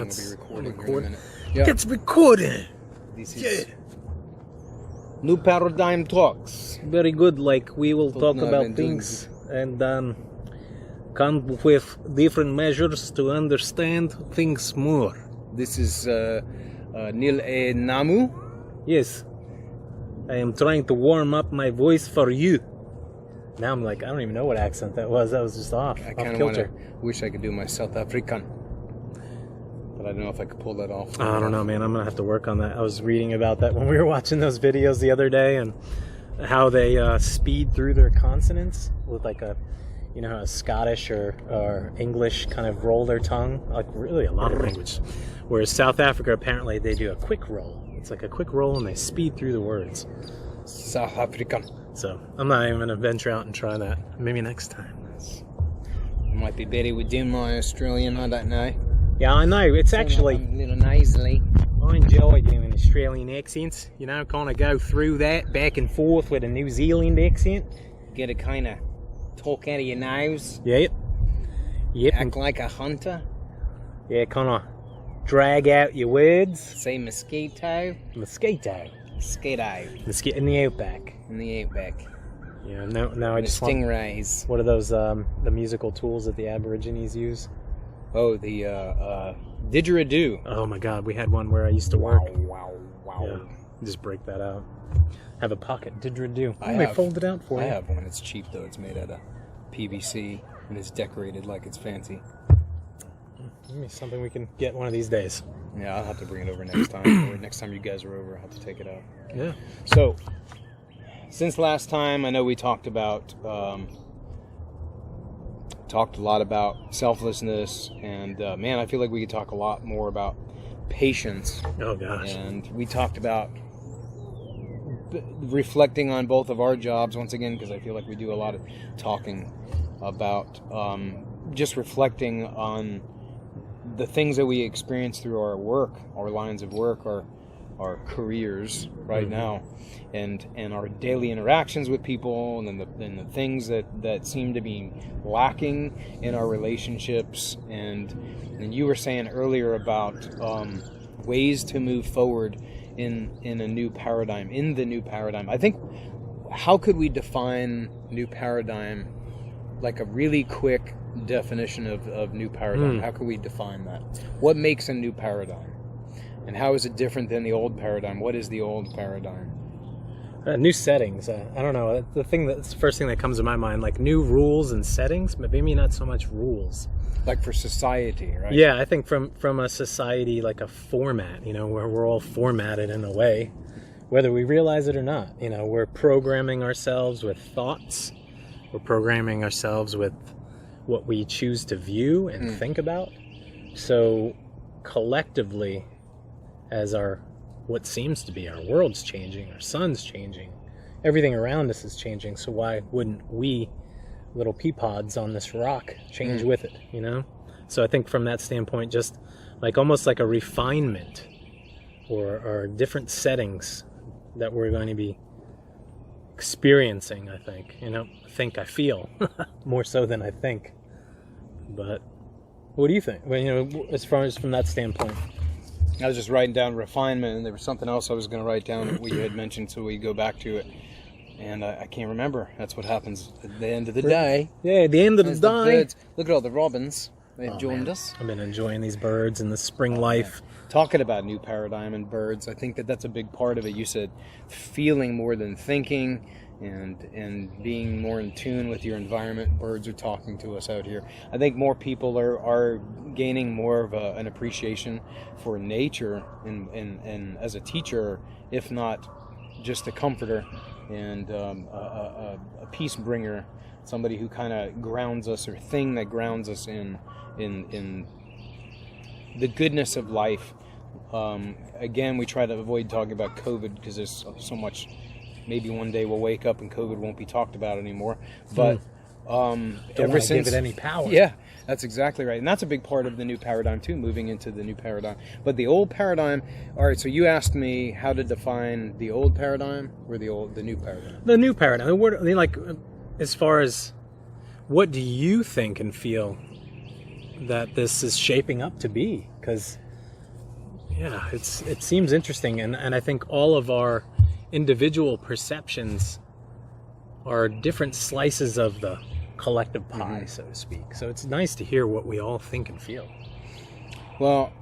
It's recording recording. here in a minute. Yeah. It's recording. This is New Paradigm Talks. Very good. Like, we will Thought talk not about been doing things and come with different measures to understand things more. This is Nil E Namu. Yes. I am trying to warm up my voice for you. Now I'm like, I don't even know what accent that was. That was just off. I Off kind of kilter. wish I could do my South African, but I don't know if I could pull that off. I don't know, man. I'm gonna have to work on that. I was reading about that when we were watching those videos the other day, and how they speed through their consonants with like a, you know, a Scottish or English kind of roll their tongue, like really a lot of language. Whereas South Africa, apparently, they do a quick roll. It's like a quick roll, and they speed through the words. South African. So I'm not even gonna venture out and try that. Maybe next time. I might be better with doing my Australian. I don't know. Yeah, I know. It's actually, I'm a little nasally. I enjoy doing Australian accents. You know, kind of go through that back and forth with a New Zealand accent. Get to kind of talk out of your nose. Yep. Yep. Act like a hunter. Yeah, kind of drag out your words. Say mosquito. Mosquito. Mosquito. Mosquito in the outback. In the outback. Yeah, now I The just want... stingrays. What are those, the musical tools that the Aborigines use? Oh, the didgeridoo. Oh my god, we had one where I used to work. Wow. Yeah, just break that out. Have a pocket didgeridoo. I They have- fold it out for I you. have one. It's cheap though. It's made out of PVC and it's decorated like it's fancy. Maybe something we can get one of these days. Yeah, I'll have to bring it over next time. Or next time you guys are over, I'll have to take it out. Yeah. So, since last time, I know we talked about talked a lot about selflessness, and man, I feel like we could talk a lot more about patience. Oh gosh. And we talked about reflecting on both of our jobs once again, because I feel like we do a lot of talking about just reflecting on the things that we experience through our work, our lines of work, our careers right now, and our daily interactions with people, and then the things that seem to be lacking in our relationships. And you were saying earlier about ways to move forward in a new paradigm, in the new paradigm. I think, how could we define new paradigm, like a really quick definition of new paradigm? How can we define that? What makes a new paradigm? And how is it different than the old paradigm? What is the old paradigm? New settings. I don't know. That's the first thing that comes to my mind. Like new rules and settings, but maybe not so much rules. Like for society, right? Yeah, I think from a society, like a format, you know, where we're all formatted in a way, whether we realize it or not. You know, we're programming ourselves with thoughts. We're programming ourselves with what we choose to view and think about. So collectively, as what seems to be our world's changing, our sun's changing, everything around us is changing, so why wouldn't we, little pea pods on this rock, change with it, you know? So I think from that standpoint, just like almost like a refinement or different settings that we're going to be experiencing, I think. You know, I feel more so than I think. But what do you think? Well, you know, as far as from that standpoint. I was just writing down refinement, and there was something else I was going to write down that you had mentioned, so we go back to it. And I can't remember. That's what happens at the end of the day. Yeah, at the end of the As day. birds, look at all the robins. They've joined us. I've been enjoying these birds and the spring life. Talking about new paradigm and birds, I think that's a big part of it. You said feeling more than thinking, and being more in tune with your environment. Birds are talking to us out here. I think more people are gaining more of an appreciation for nature, and as a teacher, if not just a comforter and a peace bringer, somebody who kind of grounds us, or thing that grounds us in the goodness of life. Again, we try to avoid talking about COVID because there's so much. Maybe one day we'll wake up and COVID won't be talked about anymore. But ever since, give it any power. Yeah, that's exactly right, and that's a big part of the new paradigm too. Moving into the new paradigm, but the old paradigm. All right, so you asked me how to define the old paradigm or the new paradigm. The new paradigm. I mean, like, as far as what do you think and feel that this is shaping up to be? Because Yeah, it seems interesting, and I think all of our individual perceptions are different slices of the collective pie, so to speak. So it's nice to hear what we all think and feel. Well,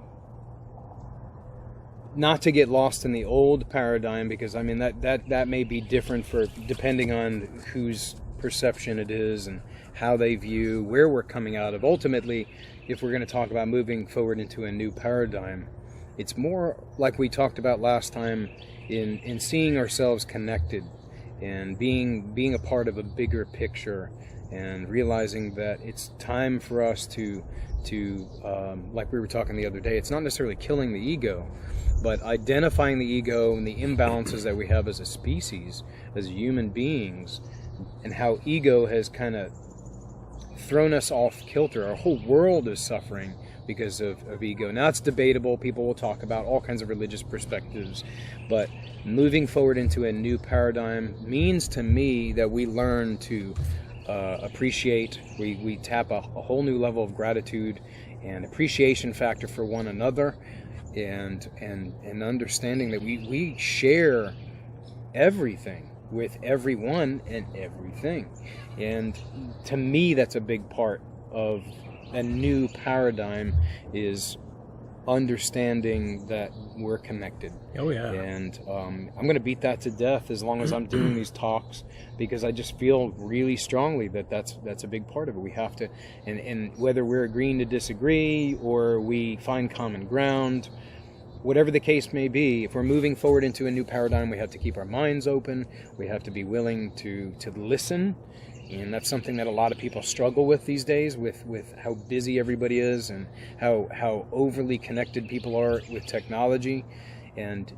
not to get lost in the old paradigm, because I mean that may be different for depending on whose perception it is and how they view where we're coming out of. Ultimately, if we're going to talk about moving forward into a new paradigm, it's more like we talked about last time in seeing ourselves connected and being a part of a bigger picture, and realizing that it's time for us to like we were talking the other day, it's not necessarily killing the ego, but identifying the ego and the imbalances that we have as a species, as human beings, and how ego has kind of thrown us off kilter. Our whole world is suffering because of ego. Now, it's debatable. People will talk about all kinds of religious perspectives, but moving forward into a new paradigm means to me that we learn to appreciate, we tap a whole new level of gratitude and appreciation factor for one another, and understanding that we share everything with everyone and everything. And to me, that's a big part of a new paradigm, is understanding that we're connected. Oh yeah. And I'm going to beat that to death as long as I'm doing these talks, because I just feel really strongly that that's a big part of it. We have to, and whether we're agreeing to disagree or we find common ground, whatever the case may be, if we're moving forward into a new paradigm, we have to keep our minds open. We have to be willing to listen. And that's something that a lot of people struggle with these days, with how busy everybody is and how overly connected people are with technology, and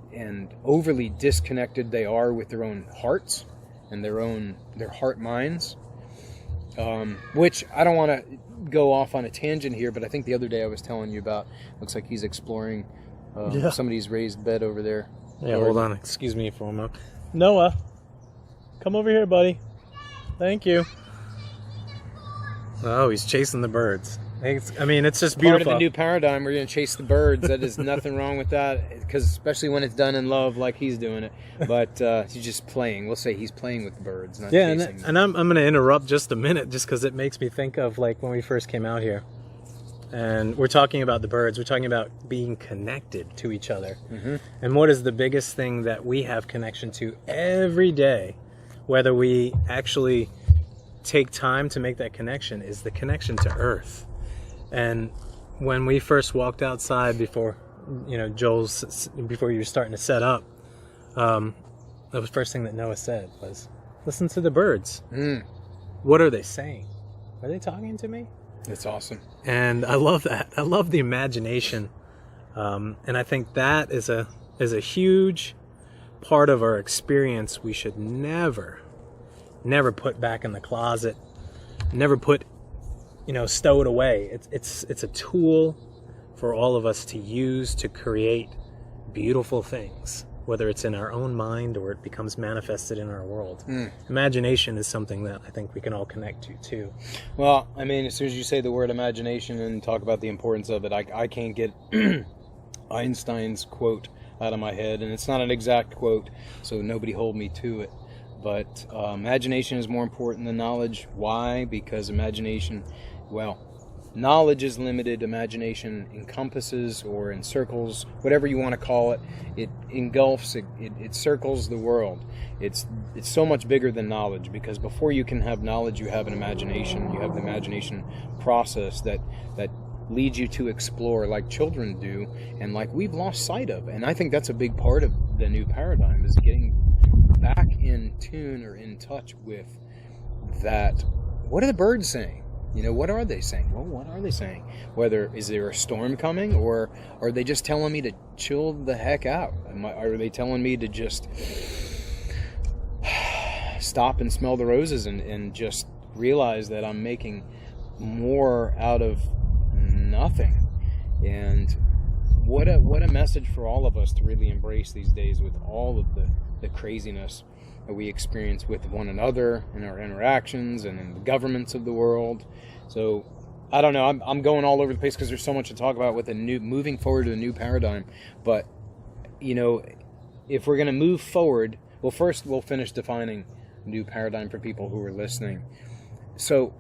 overly disconnected they are with their own hearts and their heart minds. Which I don't want to go off on a tangent here, but I think the other day I was telling you about, looks like he's exploring somebody's raised bed over there. Yeah, hold on. Excuse me for a moment. Noah, come over here, buddy. Thank you. Oh, he's chasing the birds. It's just beautiful. Part of the new paradigm, we're going to chase the birds. That is nothing wrong with that, because especially when it's done in love, like he's doing it. But he's just playing. We'll say he's playing with the birds, not chasing them. And I'm going to interrupt just a minute, just because it makes me think of like when we first came out here. And we're talking about the birds. We're talking about being connected to each other. Mm-hmm. And what is the biggest thing that we have connection to every day, whether we actually take time to make that connection, is the connection to Earth. And when we first walked outside before you were starting to set up, the first thing that Noah said was, listen to the birds. What are they saying? Are they talking to me? It's awesome. And I love that. I love the imagination. And I think that is a huge part of our experience we should never put back in the closet, never put, stow it away. It's a tool for all of us to use to create beautiful things, whether it's in our own mind or it becomes manifested in our world. Imagination is something that I think we can all connect to too. Well, as soon as you say the word imagination and talk about the importance of it, I can't get Einstein's quote out of my head, and it's not an exact quote, so nobody hold me to it. But imagination is more important than knowledge. Why? Because knowledge is limited. Imagination encompasses or encircles, whatever you want to call it. It engulfs, it circles the world. It's so much bigger than knowledge, because before you can have knowledge, you have an imagination. You have the imagination process that leads you to explore, like children do, and like we've lost sight of. And I think that's a big part of the new paradigm, is getting back in tune or in touch with that. What are the birds saying? What are they saying? Well, what are they saying? Is there a storm coming, or are they just telling me to chill the heck out? Are they telling me to just stop and smell the roses and just realize that I'm making more out of nothing? And what a message for all of us to really embrace these days, with all of the craziness that we experience with one another in our interactions and in the governments of the world. So I don't know. I'm going all over the place because there's so much to talk about with moving forward to a new paradigm. But, if we're going to move forward, well, first we'll finish defining new paradigm for people who are listening. So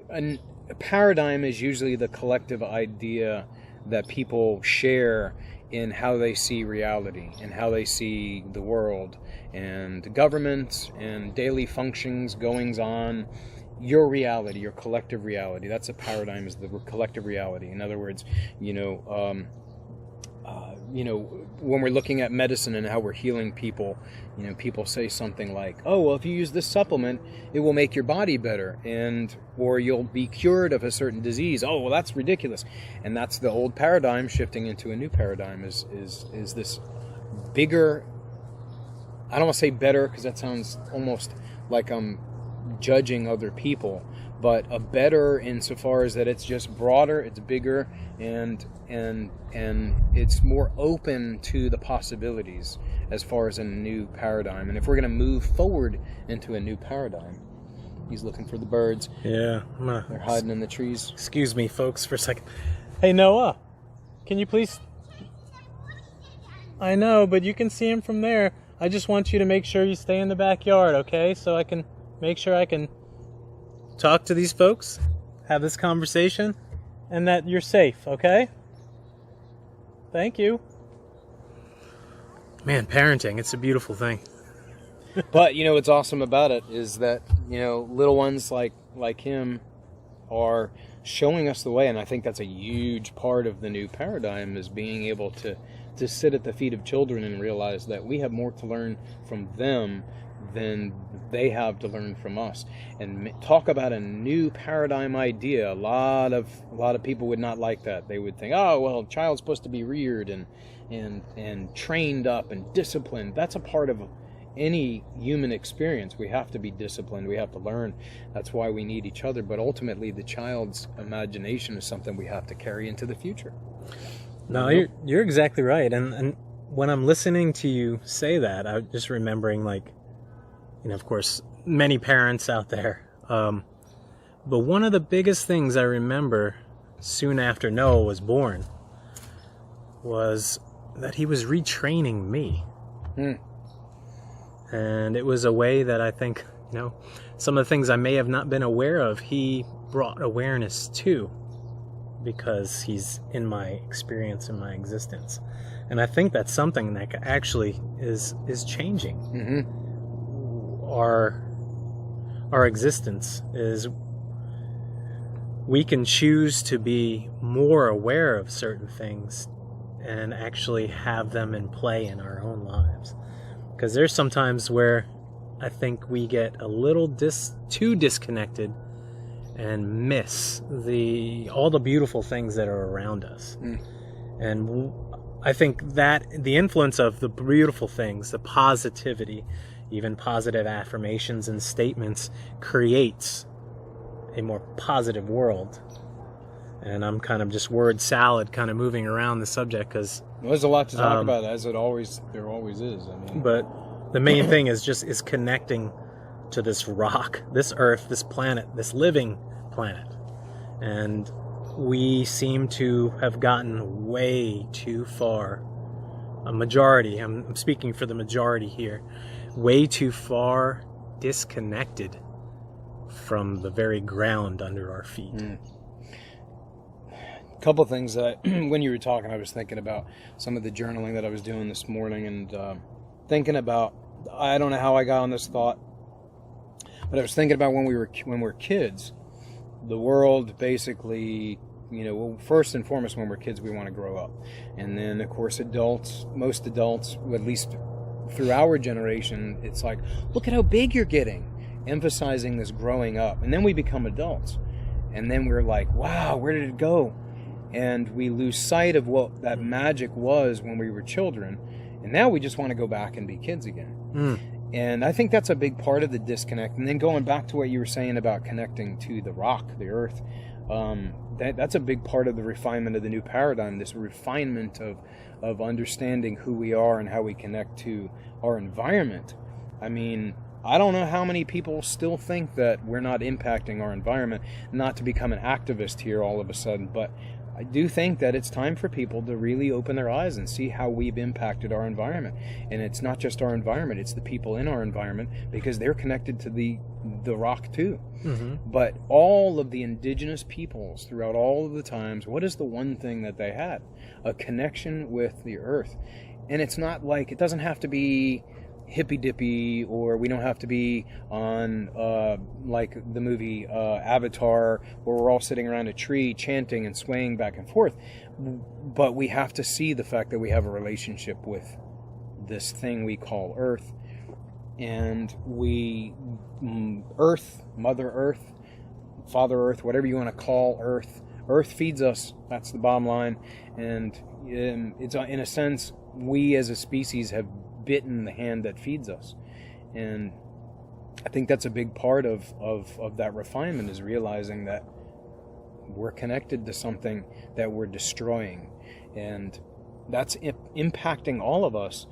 a paradigm is usually the collective idea that people share in how they see reality and how they see the world and government and daily functions, goings on. Your reality, your collective reality. That's a paradigm, is the collective reality. In other words, when we're looking at medicine and how we're healing people, people say something like, "Oh, well, if you use this supplement, it will make your body better, or you'll be cured of a certain disease." Oh, well, that's ridiculous. And that's the old paradigm shifting into a new paradigm. Is this bigger? I don't want to say better because that sounds almost like I'm judging other people, but a better insofar as that it's just broader, it's bigger, and it's more open to the possibilities as far as a new paradigm. And if we're going to move forward into a new paradigm, he's looking for the birds. Yeah, they're hiding in the trees. Excuse me, folks, for a second. Hey, Noah, can you please? I know, but you can see him from there. I just want you to make sure you stay in the backyard, okay? So I can make sure I can talk to these folks, have this conversation, and that you're safe, okay? Thank you. Man, parenting, it's a beautiful thing. But, what's awesome about it is that, little ones like him are showing us the way. And I think that's a huge part of the new paradigm, is being able to sit at the feet of children and realize that we have more to learn from them than they have to learn from us. And talk about a new paradigm idea. A lot of people would not like that. They would think, "Oh, well, a child's supposed to be reared and trained up and disciplined." That's a part of any human experience. We have to be disciplined. We have to learn. That's why we need each other. But ultimately, the child's imagination is something we have to carry into the future. No, you're exactly right. And when I'm listening to you say that, I'm just remembering, of course, many parents out there. But one of the biggest things I remember soon after Noah was born was that he was retraining me. And it was a way that I think, some of the things I may have not been aware of, he brought awareness to, because he's in my experience, in my existence. And I think that's something that actually is changing. Mm-hmm. Our existence is, we can choose to be more aware of certain things and actually have them in play in our own lives. Because there's sometimes where I think we get a little too disconnected and miss all the beautiful things that are around us. And I think that the influence of the beautiful things, the positivity, even positive affirmations and statements, creates a more positive world. And I'm kind of just word salad, kind of moving around the subject, because there's a lot to talk about, as there always is. But the main thing is connecting to this rock, this earth, this planet, this living planet. And we seem to have gotten way too far. A majority, I'm speaking for the majority here, way too far disconnected from the very ground under our feet. A couple things that, when you were talking, I was thinking about some of the journaling that I was doing this morning, and thinking about, I don't know how I got on this thought, but I was thinking about when we're kids, the world basically, first and foremost, when we're kids, we want to grow up. And then, of course, most adults, at least through our generation, it's like, look at how big you're getting, emphasizing this growing up. And then we become adults. And then we're like, wow, where did it go? And we lose sight of what that magic was when we were children. And now we just want to go back and be kids again. And I think that's a big part of the disconnect. And then going back to what you were saying about connecting to the rock, the earth, that's a big part of the refinement of the new paradigm, this refinement of understanding who we are and how we connect to our environment. I mean, I don't know how many people still think that we're not impacting our environment. Not to become an activist here all of a sudden, but I do think that it's time for people to really open their eyes and see how we've impacted our environment. And it's not just our environment, it's the people in our environment, because they're connected to the rock too. Mm-hmm. But all of the indigenous peoples throughout all of the times, what is the one thing that they had? A connection with the earth. And it's not like, it doesn't have to be hippy dippy, or we don't have to be on like the movie Avatar, where we're all sitting around a tree chanting and swaying back and forth. But we have to see the fact that we have a relationship with this thing we call Earth. And Earth, Mother Earth, Father Earth, whatever you want to call Earth, Earth feeds us. That's the bottom line. And it's, in a sense, we as a species have bitten the hand that feeds us. And I think that's a big part of that refinement, is realizing that we're connected to something that we're destroying. And that's impacting all of us,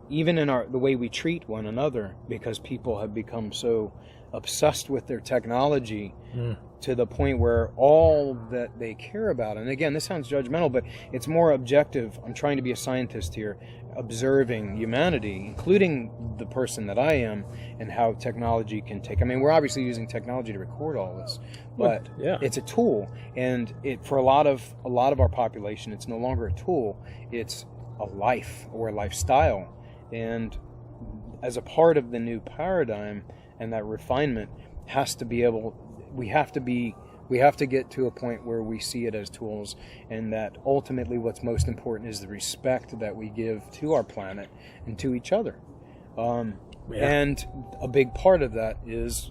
even in the way we treat one another, because people have become so obsessed with their technology to the point where all that they care about, and again, this sounds judgmental, but it's more objective. I'm trying to be a scientist here, observing humanity, including the person that I am, and how technology can take. I mean, we're obviously using technology to record all this, but it's a tool, and for a lot of our population, it's no longer a tool; it's a life or a lifestyle. And as a part of the new paradigm, and that refinement has to be we have to get to a point where we see it as tools, and that ultimately what's most important is the respect that we give to our planet and to each other. And a big part of that is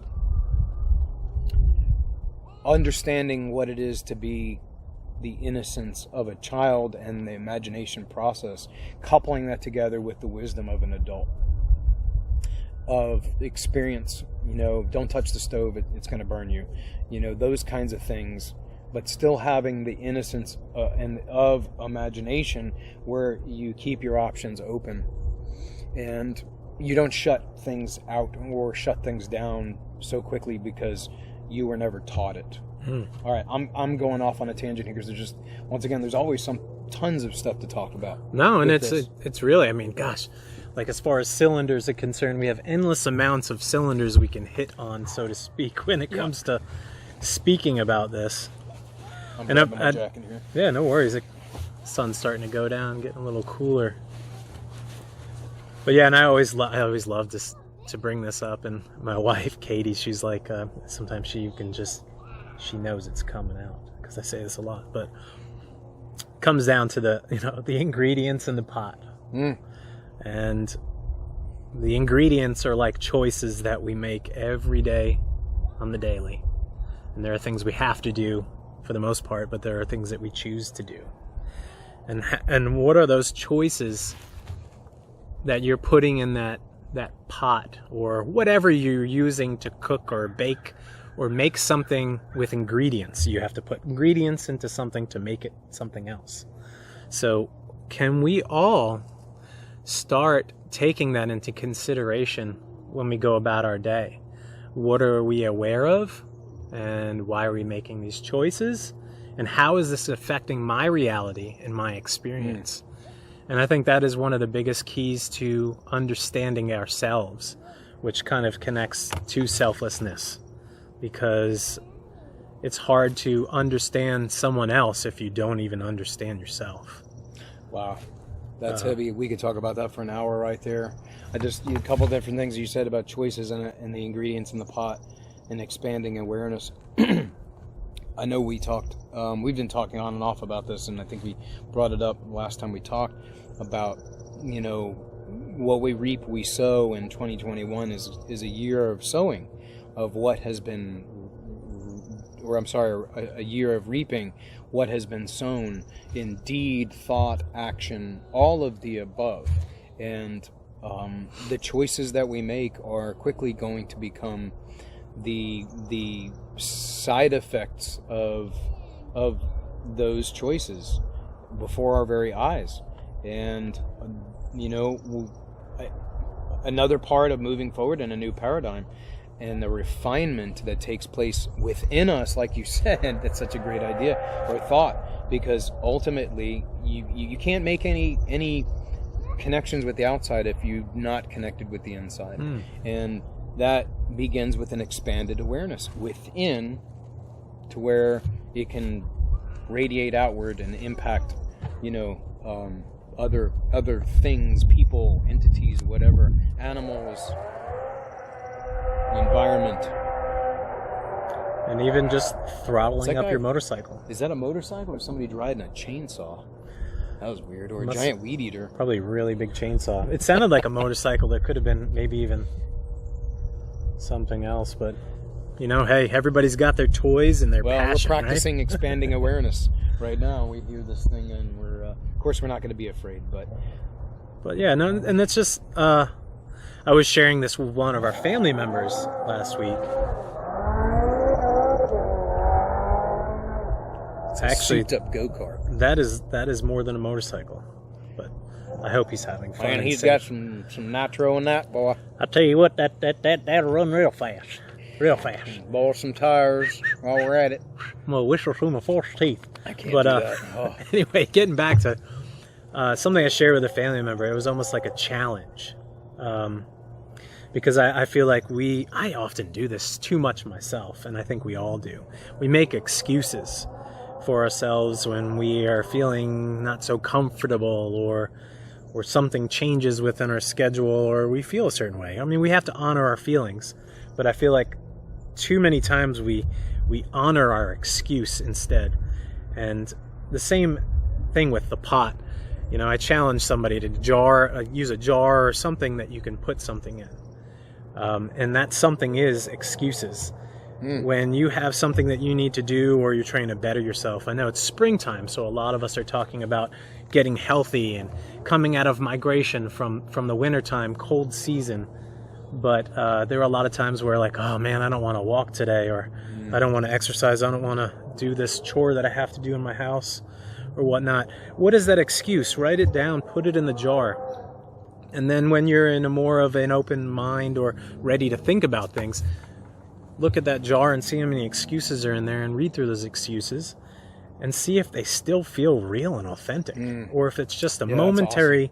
understanding what it is to be the innocence of a child and the imagination process, coupling that together with the wisdom of an adult, of experience. Don't touch the stove, it's going to burn you. Those kinds of things, but still having the innocence and of imagination, where you keep your options open and you don't shut things out or shut things down so quickly because you were never taught it. All right, I'm going off on a tangent here, because there's always tons of stuff to talk about. No, and it's really, I mean, gosh, like as far as cylinders are concerned, we have endless amounts of cylinders we can hit on, so to speak, when it comes to speaking about this. I'm grabbing my jacket here. Yeah, no worries. The sun's starting to go down, getting a little cooler. But yeah, and I always love to bring this up, and my wife Katie, she's like, sometimes she knows it's coming out, because I say this a lot, but it comes down to the ingredients in the pot. And the ingredients are like choices that we make every day on the daily. And there are things we have to do for the most part, but there are things that we choose to do. And what are those choices that you're putting in that pot, or whatever you're using to cook or bake or make something with ingredients? You have to put ingredients into something to make it something else. So can we all start taking that into consideration when we go about our day? What are we aware of, and why are we making these choices, and how is this affecting my reality and my experience? And I think that is one of the biggest keys to understanding ourselves, which kind of connects to selflessness, because it's hard to understand someone else if you don't even understand yourself. Wow. That's heavy. We could talk about that for an hour right there. A couple of different things you said about choices and the ingredients in the pot and expanding awareness. I know we've been talking on and off about this, and I think we brought it up last time we talked about, what we reap, we sow, and 2021 is a year of sowing of what has been, a year of reaping what has been sown in deed, thought, action, all of the above. And the choices that we make are quickly going to become the side effects of those choices before our very eyes. And another part of moving forward in a new paradigm, and the refinement that takes place within us, like you said. That's such a great idea or thought, because ultimately you can't make any connections with the outside if you're not connected with the inside. And that begins with an expanded awareness within, to where it can radiate outward and impact, other things, people, entities, whatever, animals, the environment. And even just throttling up your motorcycle. Is that a motorcycle or somebody riding a chainsaw? That was weird. Or a giant weed eater. Probably a really big chainsaw. It sounded like a motorcycle. There could have been maybe even something else, but hey, everybody's got their toys and their passion. We're practicing right? expanding awareness right now. We hear this thing, and we're, of course, we're not going to be afraid, but yeah, no, and that's just. I was sharing this with one of our family members last week. It's actually a souped-up go-kart. That is more than a motorcycle, but I hope he's having fun. And he's got some nitro in that, boy. I tell you what, that'll run real fast. Real fast. Bore some tires while we're at it. I'm gonna whistle through my false teeth. I can't do that. Oh. Anyway, getting back to something I shared with a family member, it was almost like a challenge. Because I feel like I often do this too much myself, and I think we all do. We make excuses for ourselves when we are feeling not so comfortable, or something changes within our schedule, or we feel a certain way. I mean, we have to honor our feelings, but I feel like too many times we honor our excuse instead. And the same thing with the pot. I challenge somebody to use a jar or something that you can put something in. And that something is excuses. When you have something that you need to do, or you're trying to better yourself. I know it's springtime, so a lot of us are talking about getting healthy and coming out of migration from the wintertime, cold season. But there are a lot of times where oh man, I don't want to walk today, or I don't want to exercise, I don't want to do this chore that I have to do in my house, or whatnot. What is that excuse? Write it down, put it in the jar. And then when you're in a more of an open mind or ready to think about things, look at that jar and see how many excuses are in there, and read through those excuses and see if they still feel real and authentic, or if it's just a momentary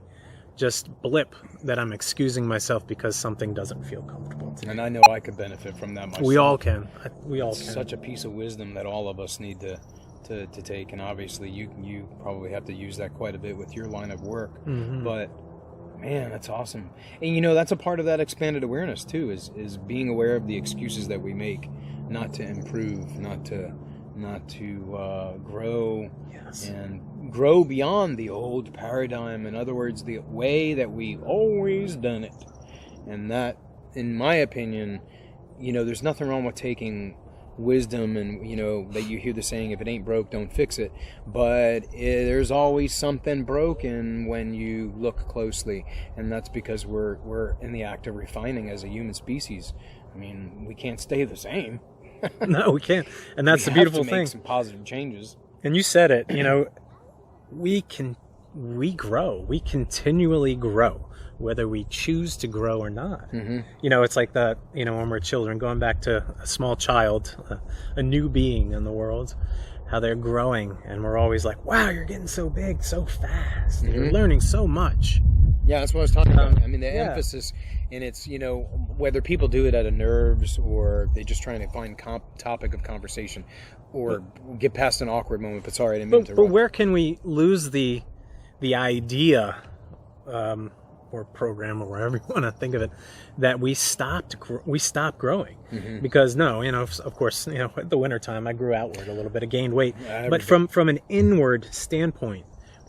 just blip that I'm excusing myself because something doesn't feel comfortable to me. And I know I could benefit from that myself. We all can. It's such a piece of wisdom that all of us need to take, and obviously you probably have to use that quite a bit with your line of work. But man, that's awesome. And that's a part of that expanded awareness too, is being aware of the excuses that we make not to improve, not to grow. Yes. And grow beyond the old paradigm. In other words, the way that we've always done it. And that, in my opinion, there's nothing wrong with taking wisdom, and that you hear the saying, if it ain't broke, don't fix it. But there's always something broken when you look closely, and that's because we're in the act of refining as a human species. I mean, we can't stay the same. No, we can't. And that's the beautiful thing. Make some positive changes. And you said it, we grow. We continually grow, whether we choose to grow or not. It's like that, when we're children, going back to a small child, a new being in the world, how they're growing, and we're always like, wow, you're getting so big so fast. You're learning so much. Yeah, that's what I was talking about. I mean, the emphasis, and it's, whether people do it out of nerves, or they're just trying to find topic of conversation, or get past an awkward moment. But sorry, I didn't mean to interrupt. But where can we lose the idea, or program, or wherever you want to think of it, that we stopped growing? Because of course, the wintertime I grew outward a little bit, I gained weight, but from an inward standpoint,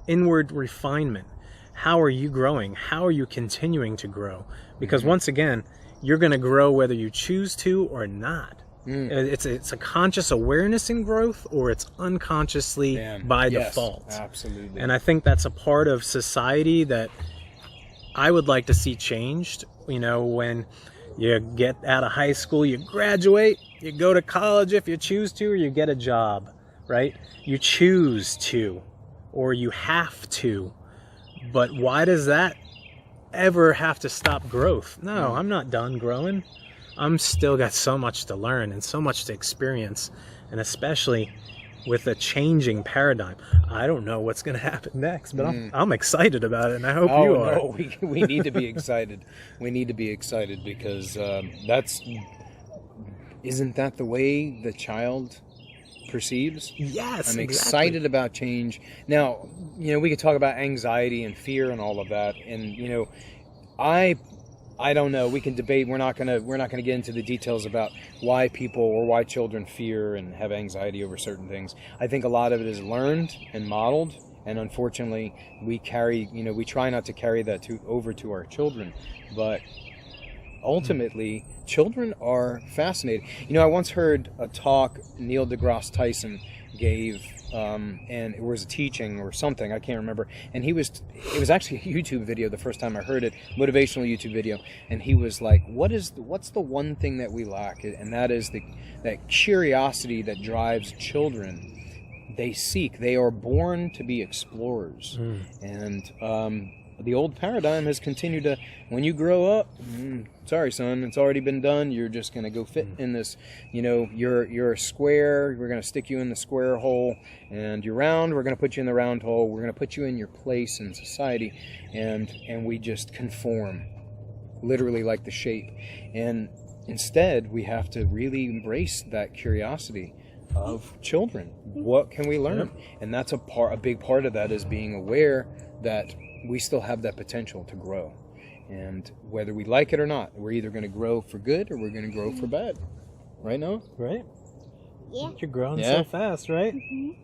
inward refinement, how are you growing? How are you continuing to grow? Because once again, you're going to grow whether you choose to or not. It's a conscious awareness in growth, or it's unconsciously by default. Absolutely. And I think that's a part of society that I would like to see changed. When you get out of high school, you graduate, you go to college if you choose to, or you get a job, right? You choose to, or you have to. But why does that ever have to stop growth. No, I'm not done growing. I'm still got so much to learn and so much to experience, and especially with a changing paradigm. I don't know what's going to happen next, but I'm excited about it, and I hope you are. No, we need to be excited. We need to be excited because isn't that the way the child perceives? Yes, I'm exactly. excited about change. Now, we could talk about anxiety and fear and all of that, and I don't know. We can debate. We're not gonna get into the details about why people or why children fear and have anxiety over certain things. I think a lot of it is learned and modeled, and unfortunately, we try not to carry that over to our children. But ultimately, children are fascinating. I once heard a talk Neil deGrasse Tyson gave, and it was a teaching or something, I can't remember, and it was actually a YouTube video the first time I heard it, motivational YouTube video, and he was like, what's the one thing that we lack? And that is that curiosity that drives children. They are born to be explorers. And the old paradigm has continued to, when you grow up, sorry son, it's already been done, you're just going to go fit in this, you're a square, we're going to stick you in the square hole, and you're round, we're going to put you in the round hole, we're going to put you in your place in society, and we just conform, literally like the shape. And instead, we have to really embrace that curiosity of children. What can we learn? And that's a big part of that is being aware that we still have that potential to grow. And whether we like it or not, we're either going to grow for good or we're going to grow for bad. Right, Noah? Right? Yeah. You're growing so fast, right? And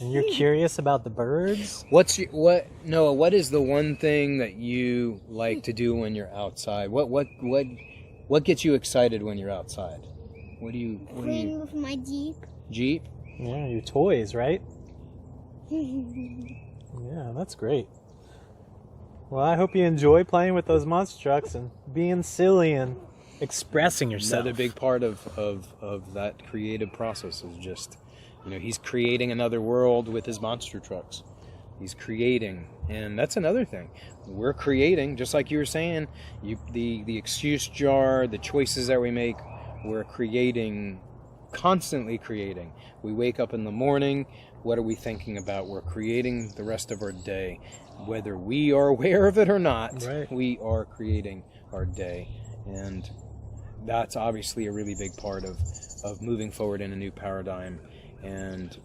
you're curious about the birds? Noah, what is the one thing that you like to do when you're outside? What gets you excited when you're outside? Playing with my Jeep. Jeep? Yeah, your toys, right? Yeah, that's great. Well, I hope you enjoy playing with those monster trucks and being silly and expressing yourself. Another big part of that creative process is just, he's creating another world with his monster trucks. He's creating, and that's another thing. We're creating, just like you were saying, the excuse jar, the choices that we make, we're creating, constantly creating. We wake up in the morning, what are we thinking about? We're creating the rest of our day. Whether we are aware of it or not, right. We are creating our day. And that's obviously a really big part of moving forward in a new paradigm and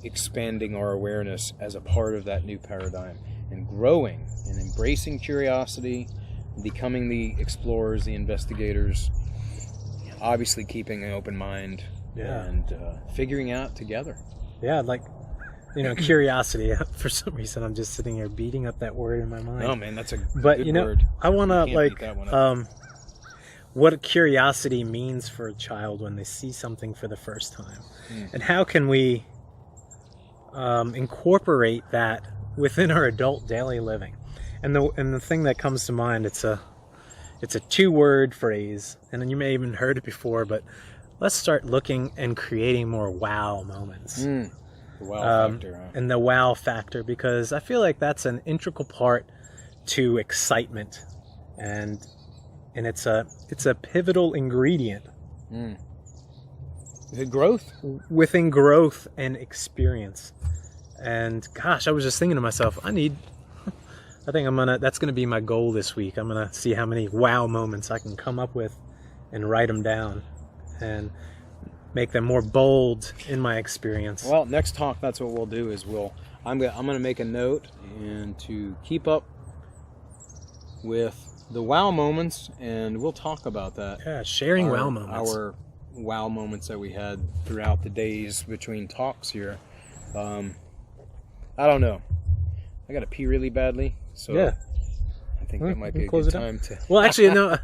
expanding our awareness as a part of that new paradigm and growing and embracing curiosity, becoming the explorers, the investigators, obviously keeping an open mind and figuring out together. Yeah, curiosity. For some reason, I'm just sitting here beating up that word in my mind. Oh man, that's a good word. I want to what curiosity means for a child when they see something for the first time, and how can we incorporate that within our adult daily living? And the thing that comes to mind, it's a 2-word phrase, and then you may have even heard it before, but let's start looking and creating more wow moments. The wow factor, huh? And the wow factor, because I feel like that's an integral part to excitement, and it's a pivotal ingredient. Is it growth? Within growth and experience. And gosh, I was just thinking to myself, I think that's gonna be my goal this week. I'm gonna see how many wow moments I can come up with and write them down and make them more bold in my experience. Well, next talk, that's what we'll do is I'm gonna make a note and to keep up with the wow moments, and we'll talk about that. Yeah, sharing wow moments. Our wow moments that we had throughout the days between talks here. I don't know. I gotta pee really badly, so yeah. I think that might be a close good it time to. Well, actually, no. I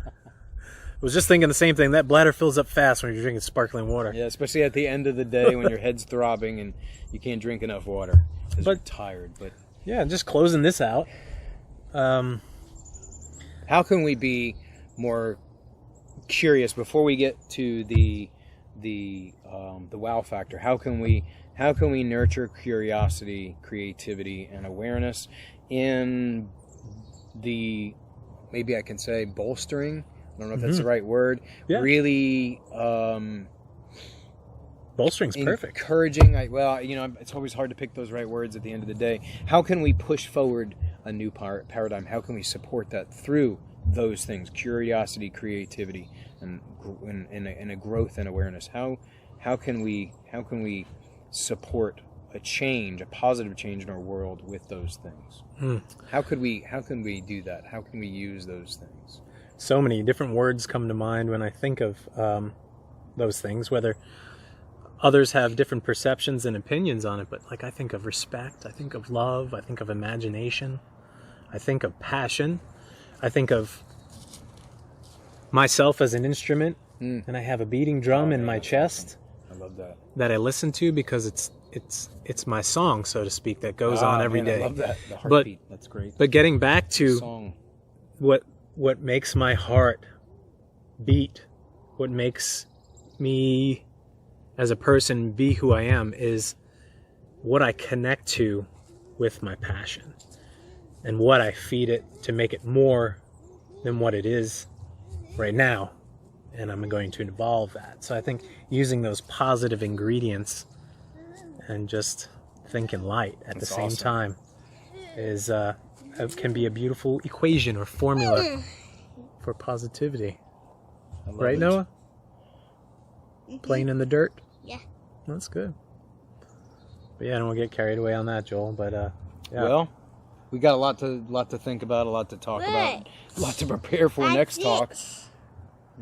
was just thinking the same thing. That bladder fills up fast when you're drinking sparkling water. Yeah, especially at the end of the day when your head's throbbing and you can't drink enough water because you're tired. But yeah, just closing this out. How can we be more curious before we get to the wow factor? How can we nurture curiosity, creativity, and awareness in the maybe I can say bolstering. I don't know if that's the right word. Yeah. Really Bolstering's perfect. encouraging. It's always hard to pick those right words at the end of the day. How can we push forward a new paradigm? How can we support that through those things? Curiosity, creativity, and a growth and awareness. How can we support a positive change in our world with those things? How can we do that? How can we use those things? So many different words come to mind when I think of those things, whether others have different perceptions and opinions on it, but like I think of respect, I think of love, I think of imagination, I think of passion, I think of myself as an instrument, and I have a beating drum in my chest. I love that. That I listen to because it's my song, so to speak, that goes on every day. I love that. The heartbeat. That's great. But getting back to Song. what makes my heart beat, what makes me as a person be who I am, is what I connect to with my passion and what I feed it to make it more than what it is right now. And I'm going to evolve that. So I think using those positive ingredients and just thinking light at the same time is can be a beautiful equation or formula for positivity. Right, Noah? Playing in the dirt? Yeah. That's good. But yeah, I don't want to get carried away on that, Joel. But yeah. Well, we got a lot to think about, a lot to talk about, a lot to prepare for next talk.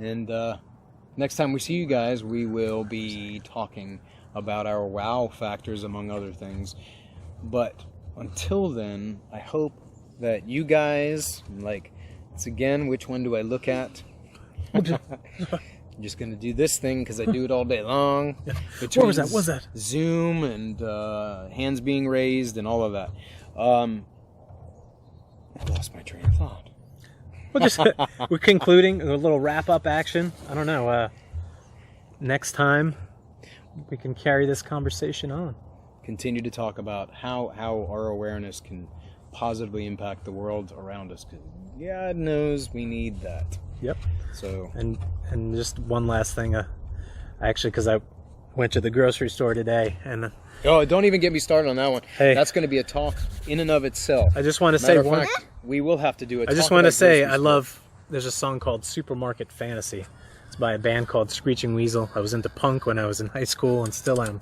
And next time we see you guys, we will be talking about our wow factors, among other things. But until then, I hope that you guys, it's again, which one do I look at? I'm just going to do this thing because I do it all day long. What was that? What was that? Zoom and hands being raised and all of that. I lost my train of thought. We're concluding a little wrap-up action. I don't know. Next time, we can carry this conversation on. Continue to talk about how our awareness can positively impact the world around us. Because God knows we need that. Yep. So and just one last thing. Because I went to the grocery store today, and don't even get me started on that one. Hey, that's going to be a talk in and of itself. I just want to say one. We will have to do it. I just want to say there's a song called Supermarket Fantasy. It's by a band called Screeching Weasel. I was into punk when I was in high school and still am.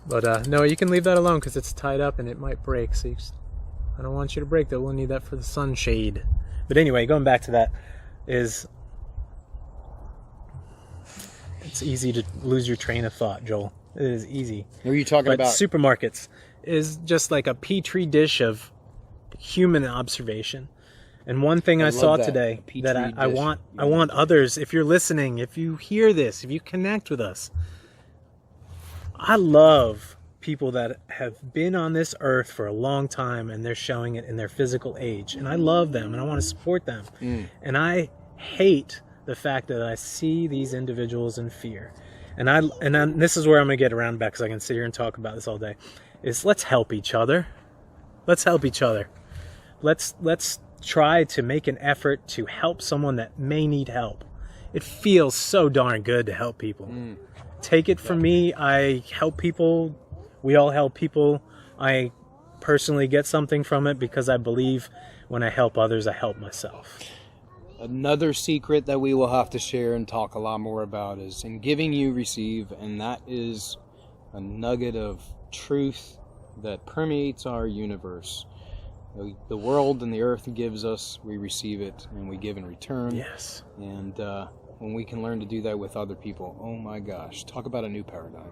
But no, you can leave that alone because it's tied up and it might break. So I don't want you to break that. We'll need that for the sunshade. But anyway, going back to that, it's easy to lose your train of thought, Joel. It is easy. What are you talking about? Supermarkets is just like a petri dish of human observation. And one thing I saw today that I want others, if you're listening, if you hear this, if you connect with us, I love people that have been on this earth for a long time and they're showing it in their physical age. And I love them and I want to support them. And I hate the fact that I see these individuals in fear. And this is where I'm going to get around back because I can sit here and talk about this all day. Is let's help each other. Let's help each other. Let's try to make an effort to help someone that may need help. It feels so darn good to help people. Take it from me. I help people. We all help people. I personally get something from it because I believe when I help others, I help myself. Another secret that we will have to share and talk a lot more about is in giving you receive, and that is a nugget of truth that permeates our universe. The world and the earth gives us, we receive it, and we give in return. Yes. And when we can learn to do that with other people, oh my gosh, talk about a new paradigm.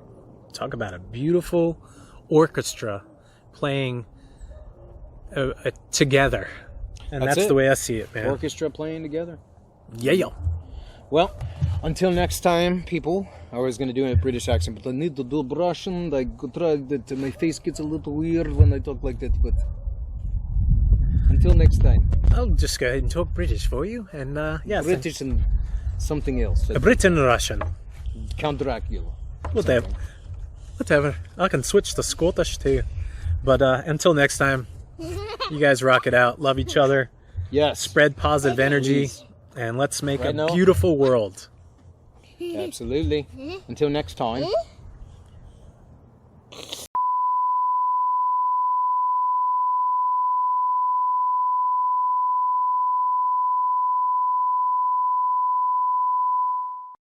Talk about a beautiful orchestra playing together. And that's the way I see it, man. Orchestra playing together. Yeah. Well, until next time, people. I was going to do it in a British accent, but I need to do Russian. My face gets a little weird when I talk like that, but until next time. I'll just go ahead and talk British for you. And British and something else. A Britain Russian. Count Dracula. Whatever. I can switch to Scottish too. But until next time, you guys rock it out. Love each other. Yes. Spread positive energy, Please. and let's make Right, a Noah? beautiful world. Absolutely. Until next time.